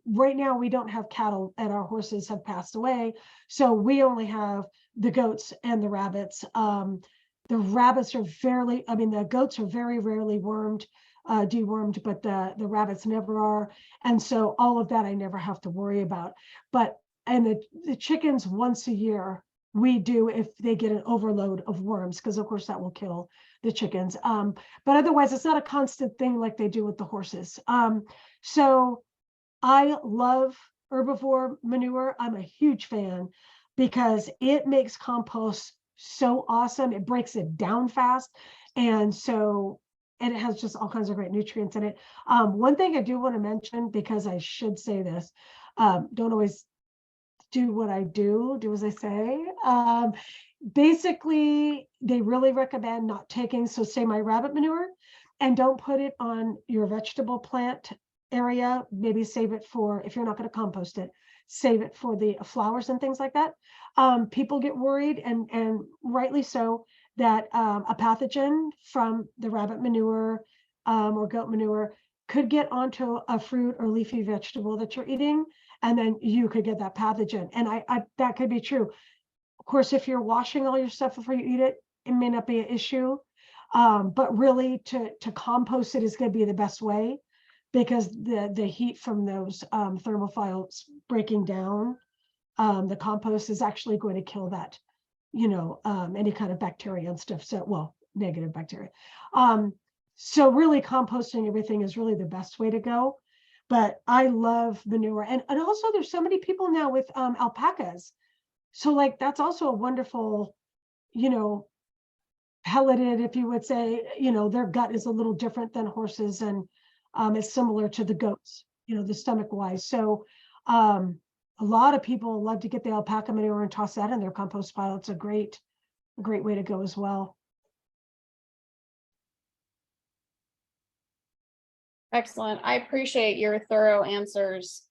right now we don't have cattle and our horses have passed away. So we only have the goats and the rabbits. The rabbits are the goats are very rarely dewormed, but the rabbits never are. And so all of that I never have to worry about. And the chickens once a year, we do if they get an overload of worms, because of course that will kill the chickens. But otherwise, it's not a constant thing like they do with the horses. So I love herbivore manure. I'm a huge fan because it makes compost so awesome. It breaks it down fast. And it has just all kinds of great nutrients in it. One thing I do want to mention, because I should say this, don't always do what I do as I say. Basically, they really recommend not taking, so say my rabbit manure, and don't put it on your vegetable plant area. Maybe save it for, if you're not going to compost it, save it for the flowers and things like that. People get worried, and rightly so, that a pathogen from the rabbit manure or goat manure could get onto a fruit or leafy vegetable that you're eating, and then you could get that pathogen. And I that could be true. Of course, if you're washing all your stuff before you eat it, it may not be an issue. But really, to compost it is going to be the best way, because the heat from those thermophiles breaking down the compost is actually going to kill that, any kind of bacteria and stuff. So, well, negative bacteria. So really composting everything is really the best way to go. But I love manure. And also there's so many people now with alpacas. So like, that's also a wonderful, pelleted, if you would say, their gut is a little different than horses, and it's similar to the goats, the stomach wise. So a lot of people love to get the alpaca manure and toss that in their compost pile. It's a great way to go as well. Excellent. I appreciate your thorough answers.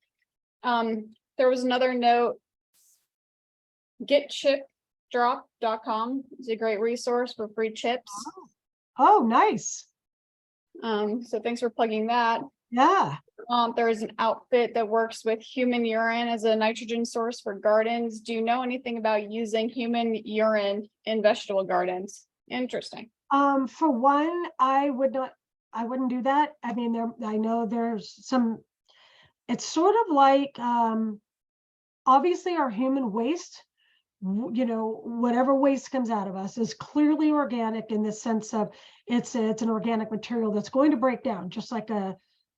There was another note. Getchipdrop.com is a great resource for free chips. Oh, nice. So thanks for plugging that. Yeah. There is an outfit that works with human urine as a nitrogen source for gardens. Do you know anything about using human urine in vegetable gardens? Interesting. For one, I wouldn't do that. I mean, I know there's some, it's sort of like, obviously our human waste, whatever waste comes out of us is clearly organic, in the sense of it's an organic material that's going to break down, just like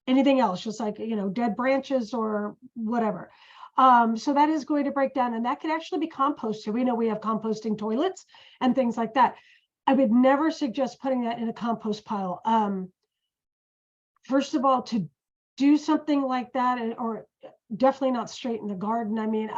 anything else, just like, dead branches or whatever. So that is going to break down, and that could actually be composted. We know we have composting toilets and things like that. I would never suggest putting that in a compost pile. First of all, to do something like that, or definitely not straight in the garden. I mean,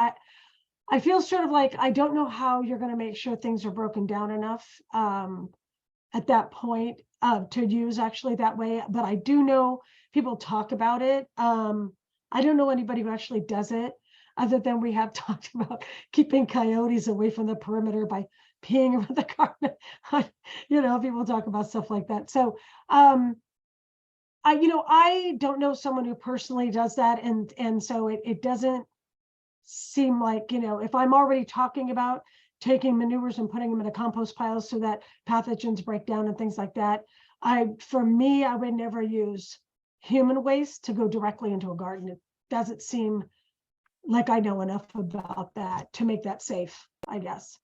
I feel sort of like, I don't know how you're going to make sure things are broken down enough at that point to use actually that way. But I do know people talk about it. I don't know anybody who actually does it, other than we have talked about keeping coyotes away from the perimeter by peeing around the garden. People talk about stuff like that. So I don't know someone who personally does that, and so it doesn't seem like, if I'm already talking about taking manures and putting them in a compost pile so that pathogens break down and things like that. For me, I would never use human waste to go directly into a garden. It doesn't seem like I know enough about that to make that safe, I guess.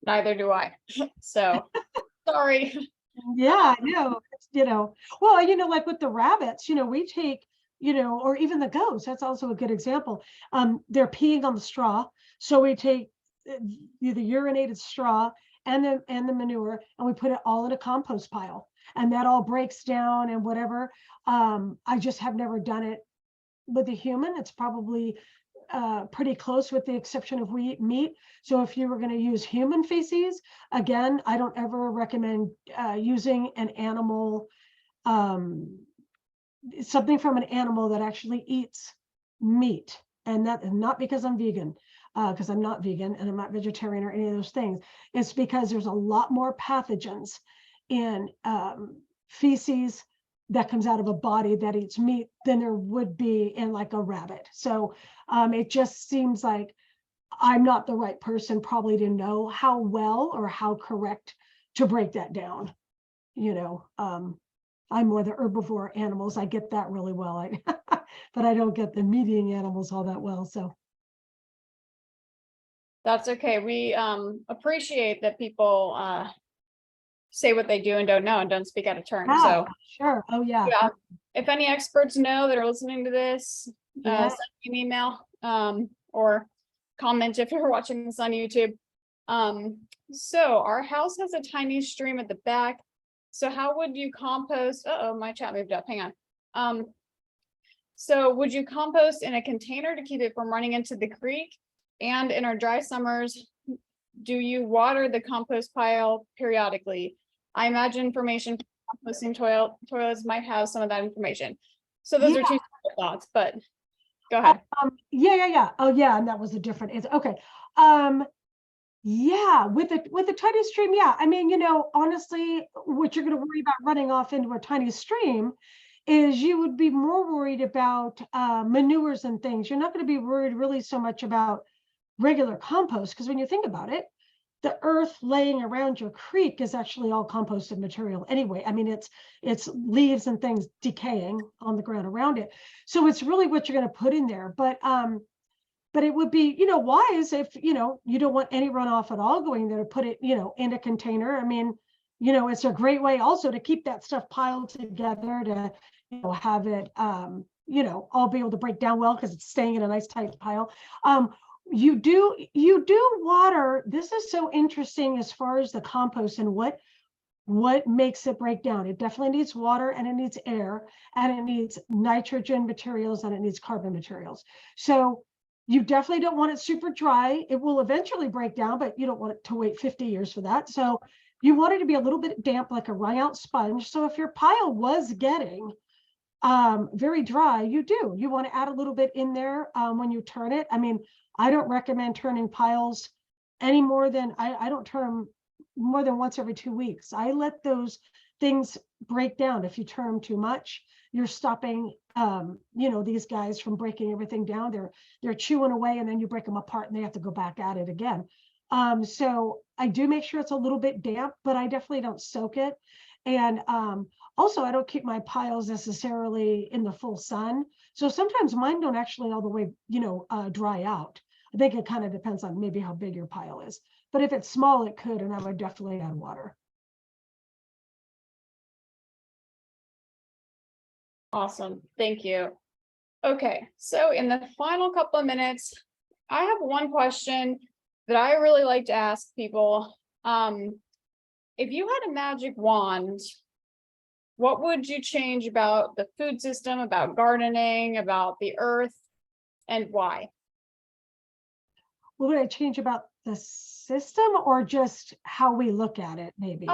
Neither do I. So sorry. Yeah, well, like with the rabbits, we take, or even the goats, that's also a good example. They're peeing on the straw. So we take the urinated straw and the manure, and we put it all in a compost pile, and that all breaks down and whatever. I just have never done it with a human. It's probably pretty close with the exception of meat. So if you were going to use human feces, again, I don't ever recommend using an animal, something from an animal that actually eats meat. And that not because I'm vegan, because I'm not vegan and I'm not vegetarian or any of those things. It's because there's a lot more pathogens in feces that comes out of a body that eats meat than there would be in like a rabbit. So it just seems like I'm not the right person probably to know how well or how correct to break that down. I'm more the herbivore animals. I get that really well, but I don't get the meat eating animals all that well. So That's okay. We appreciate that people say what they do and don't know and don't speak out of turn. So sure. Oh yeah. If any experts know that are listening to this, Yeah. send me an email or comment if you're watching this on YouTube. So our house has a tiny stream at the back. So how would you compost? Uh-oh, my chat moved up. Hang on. So would you compost in a container to keep it from running into the creek? And in our dry summers, do you water the compost pile periodically? I imagine information from composting toilets might have some of that information. So those are two separate thoughts, but go ahead. Yeah. Oh yeah, and that was a different answer. Okay. Yeah, with the tiny stream, yeah. I mean, honestly, what you're going to worry about running off into a tiny stream is you would be more worried about manures and things. You're not going to be worried really so much about regular compost, because when you think about it, the earth laying around your creek is actually all composted material anyway. I mean, it's leaves and things decaying on the ground around it. So it's really what you're going to put in there. But it would be, wise if, you don't want any runoff at all going there to put it, in a container. I mean, it's a great way also to keep that stuff piled together to, have it, all be able to break down well because it's staying in a nice tight pile. You do water. This is so interesting as far as the compost and what makes it break down. It definitely needs water, and it needs air, and it needs nitrogen materials, and it needs carbon materials. So you definitely don't want it super dry. It will eventually break down, but you don't want it to wait 50 years for that. So you want it to be a little bit damp, like a wrung out sponge. So if your pile was getting very dry, you want to add a little bit in there when you turn it. I mean, I don't recommend turning piles any more than, I don't turn them more than once every 2 weeks. I let those things break down. If you turn them too much, you're stopping, these guys from breaking everything down. They're chewing away, and then you break them apart and they have to go back at it again. So I do make sure it's a little bit damp, but I definitely don't soak it. And also, I don't keep my piles necessarily in the full sun. So sometimes mine don't actually all the way, dry out. I think it kind of depends on maybe how big your pile is. But if it's small, it could, and I would definitely add water. Awesome. Thank you. Okay, so in the final couple of minutes, I have one question that I really like to ask people. If you had a magic wand, what would you change about the food system, about gardening, about the earth, and why? What would I change about the system, or just how we look at it, maybe?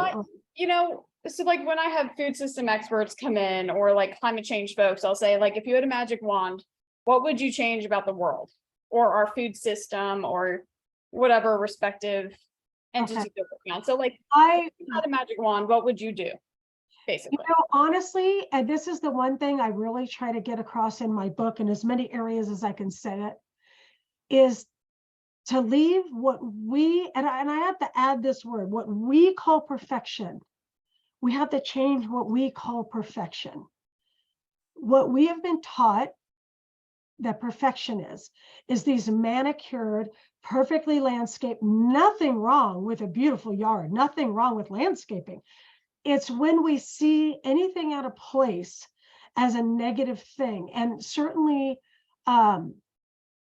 So like when I have food system experts come in, or like climate change folks, I'll say, like, if you had a magic wand, what would you change about the world or our food system or whatever respective entity they're working on? So like, if you had a magic wand, what would you do? Basically. Honestly, and this is the one thing I really try to get across in my book in as many areas as I can say it, is to leave what we, and I have to add this word, what we call perfection. We have to change what we call perfection. What we have been taught that perfection is these manicured, perfectly landscaped, nothing wrong with a beautiful yard, nothing wrong with landscaping. It's when we see anything out of place as a negative thing. And certainly,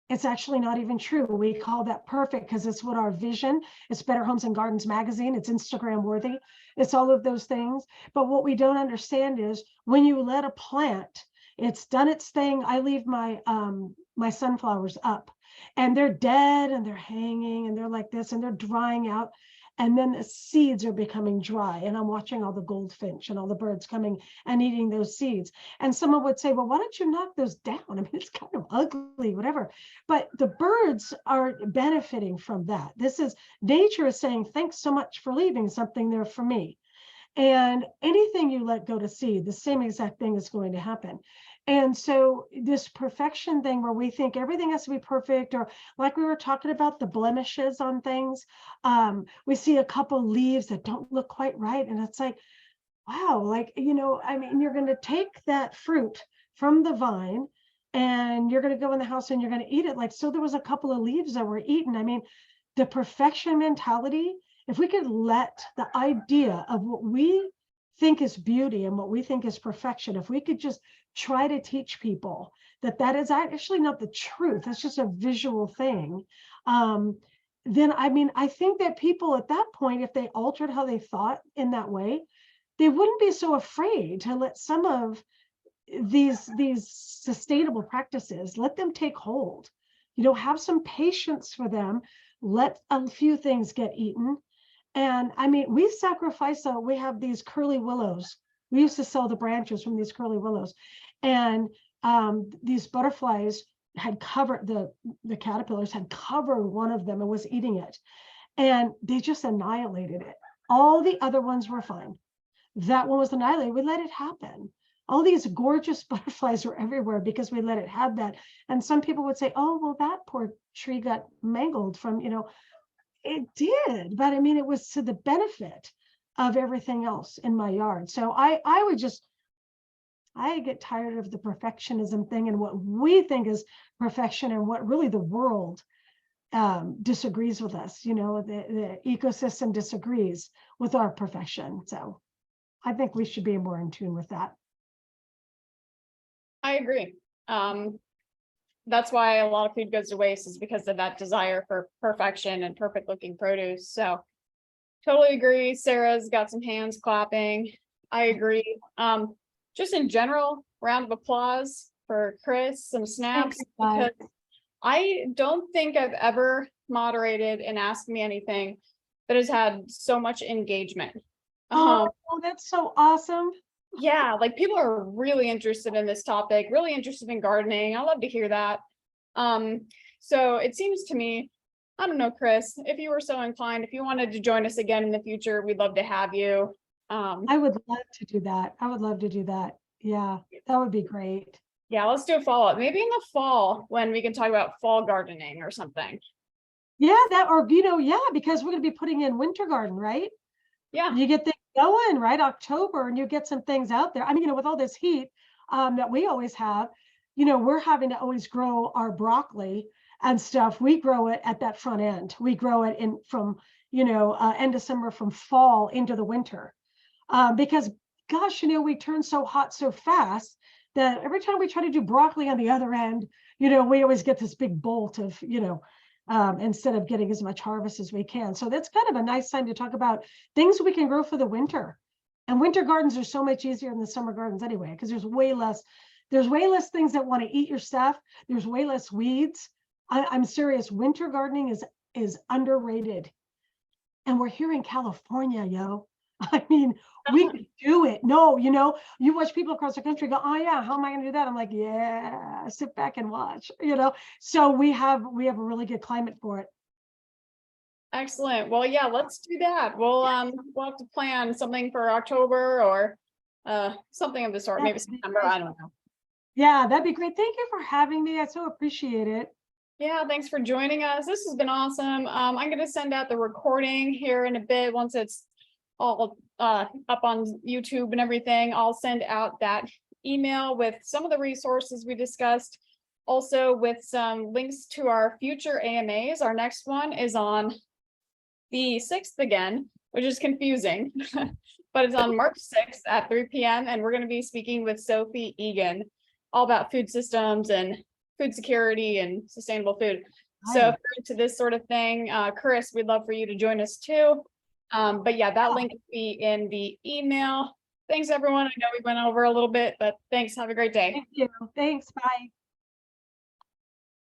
it's actually not even true. We call that perfect because it's what our vision, it's Better Homes and Gardens magazine, it's Instagram worthy, it's all of those things. But what we don't understand is when you let a plant, it's done its thing. I leave my my sunflowers up and they're dead and they're hanging and they're like this and they're drying out. And then the seeds are becoming dry. And I'm watching all the goldfinch and all the birds coming and eating those seeds. And someone would say, well, why don't you knock those down? I mean, it's kind of ugly, whatever. But the birds are benefiting from that. This is nature is saying, thanks so much for leaving something there for me. And anything you let go to seed, the same exact thing is going to happen. And so this perfection thing where we think everything has to be perfect, or like we were talking about the blemishes on things, we see a couple leaves that don't look quite right. And it's like, wow, like, you know, I mean, you're going to take that fruit from the vine and you're going to go in the house and you're going to eat it. Like, so there was a couple of leaves that were eaten. I mean, the perfection mentality, if we could let the idea of what we think is beauty and what we think is perfection, if we could just try to teach people that that is actually not the truth, it's just a visual thing, then I mean, I think that people at that point, if they altered how they thought in that way, they wouldn't be so afraid to let some of these sustainable practices, let them take hold, you know, have some patience for them, let a few things get eaten. And I mean, we sacrifice, we have these curly willows. We used to sell the branches from these curly willows. And these butterflies had covered, the caterpillars had covered one of them and was eating it. And they just annihilated it. All the other ones were fine. That one was annihilated. We let it happen. All these gorgeous butterflies were everywhere because we let it have that. And some people would say, oh, well, that poor tree got mangled from, you know, it did, but I mean, it was to the benefit of everything else in my yard. So I get tired of the perfectionism thing and what we think is perfection and what really the world disagrees with us. You know, the ecosystem disagrees with our perfection. So I think we should be more in tune with that. I agree. That's why a lot of food goes to waste, is because of that desire for perfection and perfect looking produce. So totally agree. Sarah's got some hands clapping. I agree. Just in general, round of applause for Chris, some snaps, because I don't think I've ever moderated and asked me anything that has had so much engagement. Oh, that's so awesome. Yeah, like people are really interested in this topic, really interested in gardening. I love to hear that. So it seems to me, I don't know, Chris, if you were so inclined, if you wanted to join us again in the future, we'd love to have you. I would love to do that. I would love to do that. Yeah, that would be great. Yeah, let's do a follow-up. Maybe in the fall when we can talk about fall gardening or something. Yeah, that, or, you know, yeah, because we're going to be putting in winter garden, right? Yeah. You get things going, right? October, and you get some things out there. I mean, you know, with all this heat that we always have, you know, we're having to always grow our broccoli and stuff. We grow it at that front end. We grow it in from, you know, end of summer, from fall into the winter. Because, gosh, you know, we turn so hot so fast that every time we try to do broccoli on the other end, you know, we always get this big bolt of, you know, instead of getting as much harvest as we can. So that's kind of a nice time to talk about things we can grow for the winter. And winter gardens are so much easier than the summer gardens anyway, because there's way less things that want to eat your stuff. There's way less weeds. I'm serious. Winter gardening is underrated. And we're here in California, yo. I mean, we could do it. No, you know, you watch people across the country go, oh yeah, how am I going to do that? I'm like, yeah, sit back and watch, you know. So we have a really good climate for it. Excellent. Well, yeah, let's do that. We'll have to plan something for October or something of the sort, maybe September. I don't know. Yeah, that'd be great. Thank you for having me. I so appreciate it. Yeah, thanks for joining us. This has been awesome. I'm gonna send out the recording here in a bit, once it's all up on YouTube and everything. I'll send out that email with some of the resources we discussed. Also with some links to our future AMAs. Our next one is on the 6th again, which is confusing, but it's on March 6th at 3 p.m. And we're going to be speaking with Sophie Egan, all about food systems and food security and sustainable food. So if you're into this sort of thing, Chris, we'd love for you to join us too. But yeah, that link will be in the email. Thanks, everyone. I know we went over a little bit, but thanks. Have a great day. Thank you. Thanks. Bye.